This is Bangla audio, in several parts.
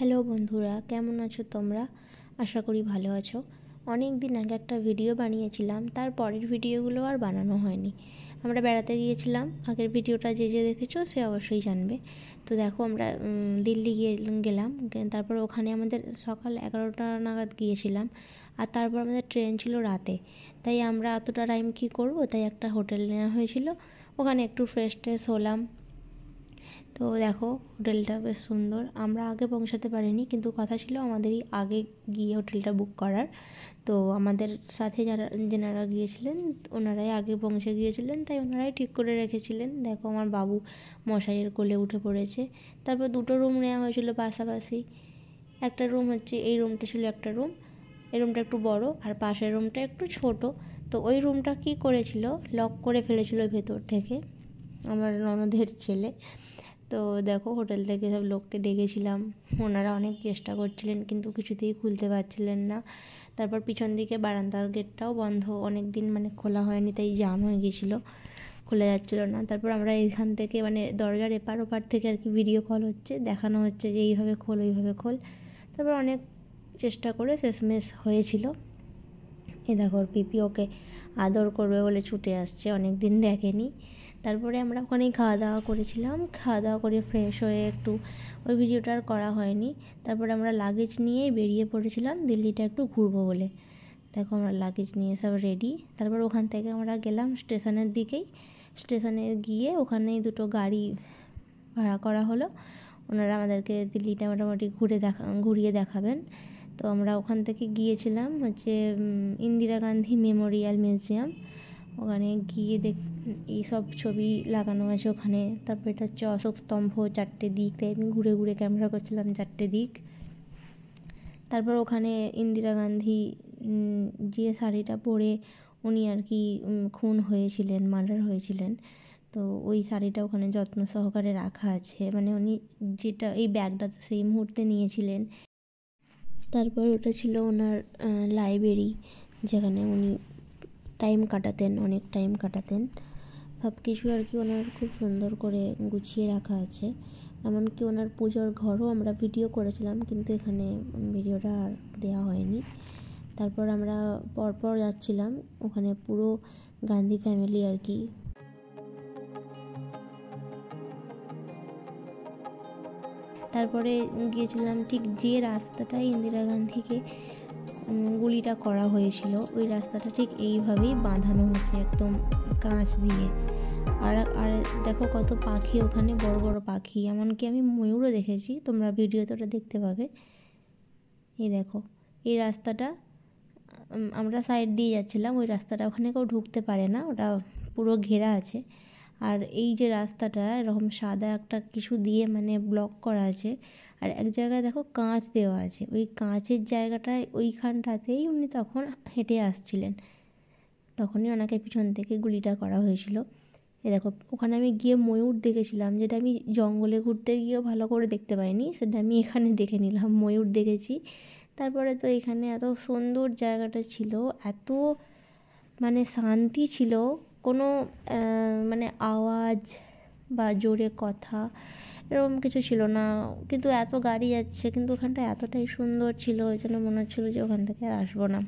হ্যালো বন্ধুরা, কেমন আছো তোমরা? আশা করি ভালো আছো। অনেক দিন আগে একটা ভিডিও বানিয়েছিলাম, তার পরের ভিডিওগুলো আর বানানো হয়নি। আমরা বেড়াতে গিয়েছিলাম, আগের ভিডিওটা যে দেখেছো সে অবশ্যই জানবে। তো দেখো, আমরা দিল্লি গেলাম। তারপর ওখানে আমাদের সকাল 11টা নাগাদ গিয়েছিলাম, আর তারপর আমাদের ট্রেন ছিল রাতে। তাই আমরা এতটা টাইম কী করব, তাই একটা হোটেল নেওয়া হয়েছিল। ওখানে একটু ফ্রেশ ট্রেশ হলাম। তো দেখো, হোটেলটা বেশ সুন্দর। আমরা আগে পৌঁছাতে পারিনি, কিন্তু কথা ছিল আমাদেরই আগে গিয়ে হোটেলটা বুক করার। তো আমাদের সাথে যেনারা গিয়েছিলেন ওনারাই আগে পৌঁছে গিয়েছিলেন, তাই ওনারাই ঠিক করে রেখেছিলেন। দেখো, আমার বাবু মশাইয়ের কোলে উঠে পড়েছে। তারপর দুটো রুম নেওয়া হয়েছিল পাশাপাশি। একটা রুম হচ্ছে, এই রুমটা ছিল একটা রুম, এই রুমটা একটু বড়, আর পাশের রুমটা একটু ছোট। তো ওই রুমটা কী করেছিল, লক করে ফেলেছিল ভেতর থেকে আমার ননদের ছেলে। তো দেখো, হোটেল থেকে সব লোককে ডেকেছিলাম, ওনারা অনেক চেষ্টা করছিলেন কিন্তু কিছুতেই খুলতে পারছিলেন না। তারপর পিছন দিকে বারান্দার গেটটাও বন্ধ, অনেক দিন খোলা হয়নি, তাই জাম হয়ে গেছিলো, খোলা যাচ্ছিলো না। তারপর আমরা এইখান থেকে দরজার এপার ওপার থেকে আর কি ভিডিও কল হচ্ছে, দেখানো হচ্ছে যে এইভাবে খোল ওইভাবে খোল। তারপর অনেক চেষ্টা করে শেষমেশ হয়েছিল। এ দেখো, ওর পিপি ওকে আদর করবে বলে ছুটে আসছে, অনেক দিন দেখেনি। তারপরে আমরা ওখানেই খাওয়া দাওয়া করেছিলাম, খাওয়া দাওয়া করে ফ্রেশ হয়ে একটু, ওই ভিডিওটা আর করা হয়নি। তারপরে আমরা লাগেজ নিয়েই বেরিয়ে পড়েছিলাম দিল্লিটা একটু ঘুরবো বলে। দেখো, আমরা লাগেজ নিয়ে সব রেডি। তারপর ওখান থেকে আমরা গেলাম স্টেশনের দিকেই। স্টেশনে গিয়ে ওখানেই দুটো গাড়ি ভাড়া করা হলো, ওনারা আমাদেরকে দিল্লিটা মোটামুটি ঘুরিয়ে দেখাবেন। তো আমরা ওখান থেকে গিয়েছিলাম হচ্ছে ইন্দিরা গান্ধী মেমোরিয়াল মিউজিয়াম। ওখানে গিয়ে এইসব ছবি লাগানো আছে ওখানে। তারপর এটা হচ্ছে অশোক স্তম্ভ, 4টে দিক, তাই আমি ঘুরে ঘুরে ক্যামেরা করছিলাম 4টে দিক। তারপর ওখানে ইন্দিরা গান্ধী যে শাড়িটা পরে উনি আর কি খুন হয়েছিলেন, মার্ডার হয়েছিলেন, তো ওই শাড়িটা ওখানে যত্ন সহকারে রাখা আছে। উনি যেটা এই ব্যাগটা সেই মুহূর্তে নিয়েছিলেন। তারপর ওটা ছিল ওনার লাইব্রেরি, যেখানে উনি টাইম কাটাতেন, অনেক টাইম কাটাতেন। সব কিছু আর কি ওনার খুব সুন্দর করে গুছিয়ে রাখা আছে। এমনকি ওনার পুজোর ঘরও আমরা ভিডিও করেছিলাম, কিন্তু এখানে ভিডিওটা আর দেওয়া হয়নি। তারপর আমরা পরপর যাচ্ছিলাম, ওখানে পুরো গান্ধী ফ্যামিলি আর কি। তারপরে গিয়েছিলাম ঠিক যে রাস্তাটায় ইন্দিরা গান্ধীকে গুলিটা করা হয়েছিল, ওই রাস্তাটা ঠিক এইভাবেই বাঁধানো হয়েছে একদম কাঁচ দিয়ে। আর দেখো কত পাখি ওখানে, বড় বড় পাখি, এমনকি আমি ময়ূরও দেখেছি, তোমরা ভিডিওতে ওটা দেখতে পাবে। এই দেখো, এই রাস্তাটা আমরা সাইড দিয়ে যাচ্ছিলাম, ওই রাস্তাটা ওখানে কেউ ঢুকতে পারে না, ওটা পুরো ঘেরা আছে। আর এই যে রাস্তাটা এরকম সাদা একটা কিছু দিয়ে ব্লক করা আছে, আর এক জায়গায় দেখো কাঁচ দেওয়া আছে, ওই কাঁচের জায়গাটায় ওইখানটাতেই উনি তখন হেঁটে আসছিলেন, তখনই ওনাকে পিছন থেকে গুলিটা করা হয়েছিল। এ দেখো, ওখানে আমি গিয়ে ময়ূর দেখেছিলাম, যেটা আমি জঙ্গলে ঘুরতে গিয়েও ভালো করে দেখতে পাইনি, সেটা আমি এখানে দেখে নিলাম, ময়ূর দেখেছি। তারপরে তো এখানে এত সুন্দর জায়গাটা ছিল, এত শান্তি ছিল, কোনো আওয়াজ বা জোরে কথা এরকম কিছু ছিল না। কিন্তু এত গাড়ি যাচ্ছে, কিন্তু ওখানটা এতটাই সুন্দর ছিল, ওই জন্য মনে হচ্ছিলো যে ওখান থেকে আর আসবো না।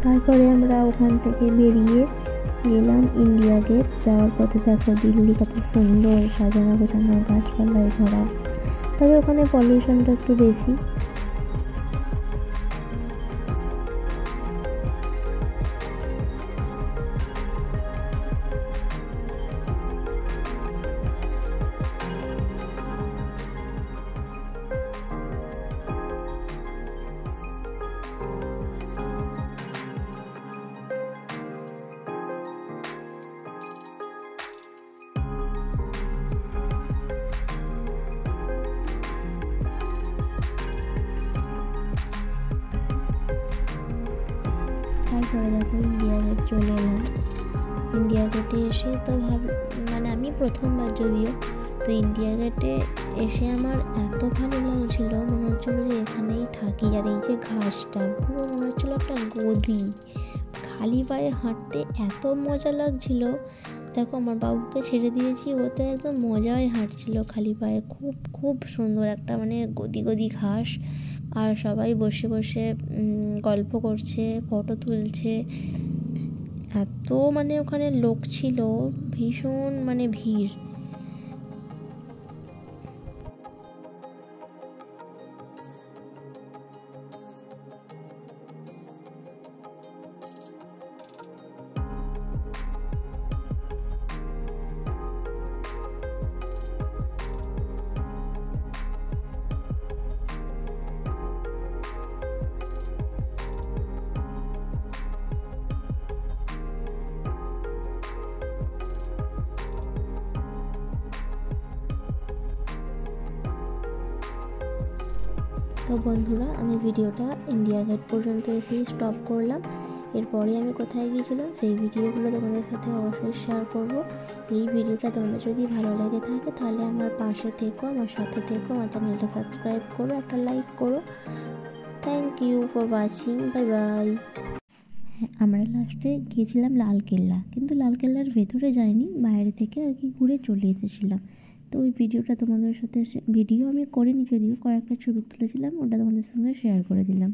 তারপরে আমরা ওখান থেকে বেরিয়ে গেলাম ইন্ডিয়া গেট। যাওয়ার পথে দেখো দিল্লি কত সুন্দর সাজানো গোছানো, গাছপালায় ভরা, তবে ওখানে পলিউশনটা একটু বেশি। তারপরে দেখো ইন্ডিয়া গেট চলে এলাম। ইন্ডিয়া গেটে এসে তো মানে আমি প্রথমবার যদিও, তো ইন্ডিয়া গেটে এসে আমার এত ভালো লাগছিল, মনে হচ্ছিলো যে এখানেই থাকি। আর এই যে ঘাসটা পুরো মনে হচ্ছিলো একটা গদি, খালি পায়ে হাঁটতে এত মজা লাগছিল। দেখো আমার বাবুকে ছেড়ে দিয়েছি, ও তো একদম মজায় হাঁটছিল খালি পায়ে। খুব খুব সুন্দর একটা মানে গদি গদি ঘাস, আর সবাই বসে বসে গল্প করছে, ফটো তুলছে। এত মানে ওখানে লোক ছিল, ভীষণ মানে ভিড়। তো বন্ধুরা, আমি ভিডিওটা ইন্ডিয়া গেট পর্যন্ত এসেই স্টপ করলাম। এরপরে আমি কোথায় গিয়েছিলাম সেই ভিডিওগুলো তোমাদের সাথে অবশ্যই শেয়ার করব। এই ভিডিওটা তোমাদের যদি ভালো লেগে থাকে তাহলে আমার পাশে থেকো, আমার সাথে থেকো, আমার চ্যানেলটা সাবস্ক্রাইব করো, একটা লাইক করো। Thank you for watching, bye bye. হ্যাঁ, আমরা লাস্টে গিয়েছিলাম লালকেল্লা, কিন্তু লালকেল্লার ভেতরে যাইনি, বাইরে থেকে আর কি ঘুরে চলে এসেছিলাম। তো ওই ভিডিওটা তোমাদের সাথে ভিডিও আমি করিনি, যদিও কয়েকটা ছবি তুলেছিলাম, ওটা তোমাদের সঙ্গে শেয়ার করে দিলাম।